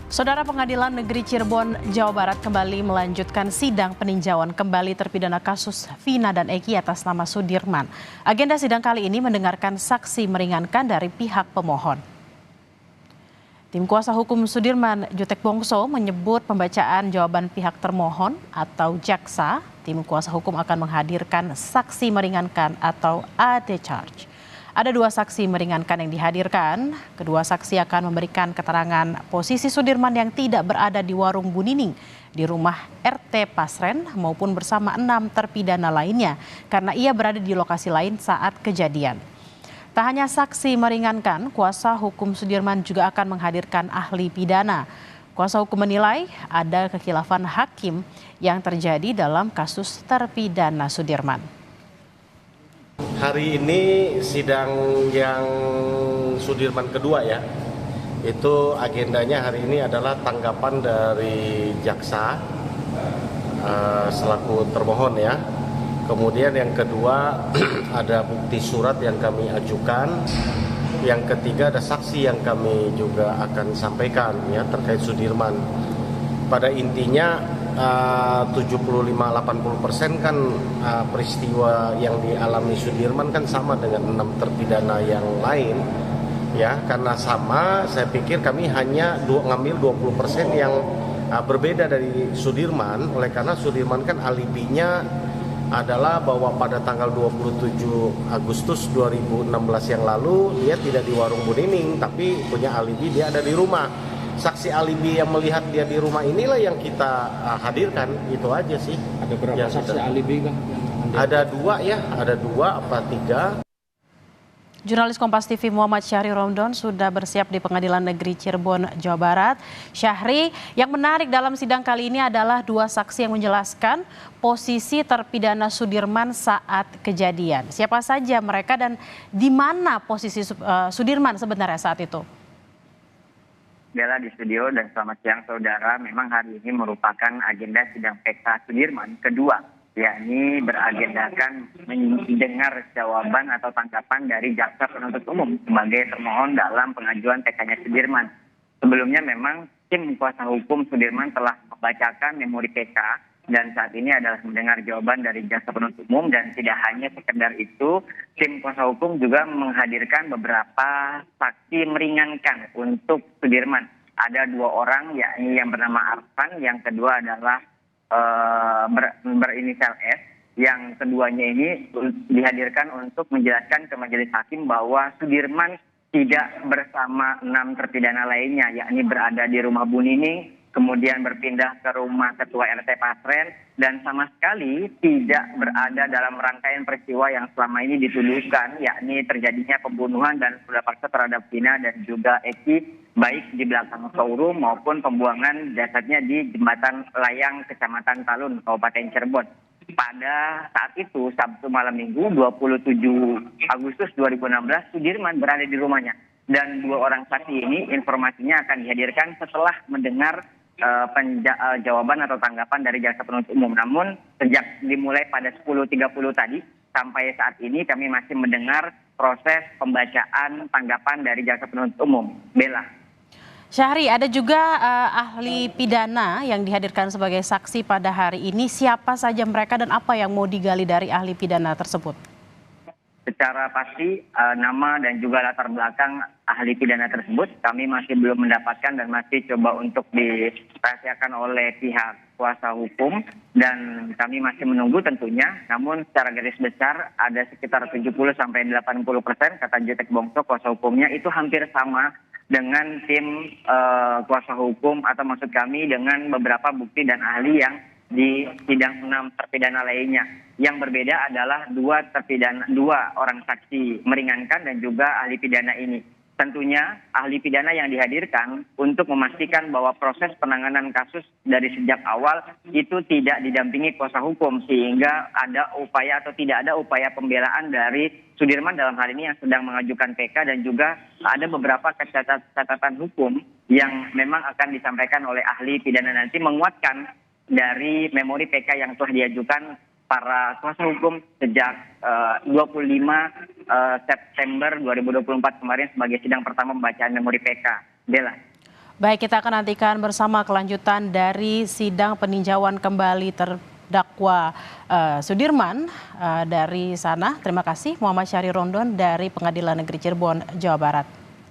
Saudara Pengadilan Negeri Cirebon, Jawa Barat kembali melanjutkan sidang peninjauan kembali terpidana kasus Vina dan Eki atas nama Sudirman. Agenda sidang kali ini mendengarkan saksi meringankan dari pihak pemohon. Tim kuasa hukum Sudirman, Jutek Bongso, menyebut pembacaan jawaban pihak termohon atau jaksa. Tim kuasa hukum akan menghadirkan saksi meringankan atau AD charge. Ada 2 saksi meringankan yang dihadirkan. Kedua saksi akan memberikan keterangan posisi Sudirman yang tidak berada di warung Bu Nining, di rumah RT Pasren maupun bersama 6 terpidana lainnya karena ia berada di lokasi lain saat kejadian. Tak hanya saksi meringankan, kuasa hukum Sudirman juga akan menghadirkan ahli pidana. Kuasa hukum menilai ada kekhilafan hakim yang terjadi dalam kasus terpidana Sudirman. Hari ini sidang yang Sudirman kedua ya, itu agendanya hari ini adalah tanggapan dari jaksa selaku termohon ya. Kemudian yang kedua ada bukti surat yang kami ajukan. Yang ketiga ada saksi yang kami juga akan sampaikan ya terkait Sudirman. Pada intinya 75-80% kan peristiwa yang dialami Sudirman kan sama dengan 6 terpidana yang lain ya, karena sama saya pikir kami hanya ngambil 20% yang berbeda dari Sudirman, oleh karena Sudirman kan alibinya adalah bahwa pada tanggal 27 Agustus 2016 yang lalu dia tidak di warung Bu Nining tapi punya alibi dia ada di rumah. Saksi alibi yang melihat dia di rumah inilah yang kita hadirkan, itu aja sih. Ada berapa saksi alibi kah? Ada 2 ya, ada 2 apa 3. Jurnalis Kompas TV Muhammad Syahri Romdon sudah bersiap di Pengadilan Negeri Cirebon, Jawa Barat. Syahri, yang menarik dalam sidang kali ini adalah 2 saksi yang menjelaskan posisi terpidana Sudirman saat kejadian. Siapa saja mereka dan di mana posisi Sudirman sebenarnya saat itu? Bella di studio dan selamat siang saudara. Memang hari ini merupakan agenda sidang PK Sudirman kedua, yakni beragendakan mendengar jawaban atau tanggapan dari jaksa penuntut umum sebagai termohon dalam pengajuan PK-nya Sudirman. Sebelumnya memang tim kuasa hukum Sudirman telah membacakan memori PK dan saat ini adalah mendengar jawaban dari jaksa penuntut umum, dan tidak hanya sekedar itu, tim kuasa hukum juga menghadirkan beberapa saksi meringankan untuk Sudirman. Ada 2 orang, yakni yang bernama Arfan, yang kedua adalah berinisial S. Yang keduanya ini dihadirkan untuk menjelaskan ke majelis hakim bahwa Sudirman tidak bersama 6 terpidana lainnya, yakni berada di rumah Bu Nining, kemudian berpindah ke rumah Ketua RT Pasren, dan sama sekali tidak berada dalam rangkaian peristiwa yang selama ini dituduhkan, yakni terjadinya pembunuhan dan penjara paksa terhadap Vina dan juga Eki, baik di belakang showroom maupun pembuangan jasadnya di Jembatan Layang, Kecamatan Talun, Kabupaten Cirebon. Pada saat itu, Sabtu malam Minggu 27 Agustus 2016, Sudirman berada di rumahnya. Dan 2 orang saksi ini informasinya akan dihadirkan setelah mendengar jawaban atau tanggapan dari jaksa penuntut umum. Namun sejak dimulai pada 10.30 tadi sampai saat ini kami masih mendengar proses pembacaan tanggapan dari jaksa penuntut umum. Bella. Syahri, ada juga ahli pidana yang dihadirkan sebagai saksi pada hari ini. Siapa saja mereka dan apa yang mau digali dari ahli pidana tersebut? Secara pasti nama dan juga latar belakang ahli pidana tersebut kami masih belum mendapatkan dan masih coba untuk dirahasiakan oleh pihak kuasa hukum, dan kami masih menunggu tentunya. Namun secara garis besar ada sekitar 70-80% kata Jutek Bongso kuasa hukumnya, itu hampir sama dengan tim kuasa hukum, atau maksud kami dengan beberapa bukti dan ahli yang di sidang 6 terpidana lainnya. Yang berbeda adalah 2 orang saksi meringankan dan juga ahli pidana ini. Tentunya ahli pidana yang dihadirkan untuk memastikan bahwa proses penanganan kasus dari sejak awal itu tidak didampingi kuasa hukum, sehingga ada upaya atau tidak ada upaya pembelaan dari Sudirman dalam hal ini yang sedang mengajukan PK, dan juga ada beberapa catatan hukum yang memang akan disampaikan oleh ahli pidana nanti menguatkan dari memori PK yang telah diajukan para kuasa hukum sejak 25 September 2024 kemarin sebagai sidang pertama pembacaan memori PK. Bella. Baik, kita akan nantikan bersama kelanjutan dari sidang peninjauan kembali terdakwa Sudirman dari sana. Terima kasih Muhammad Syahri Rondon dari Pengadilan Negeri Cirebon, Jawa Barat.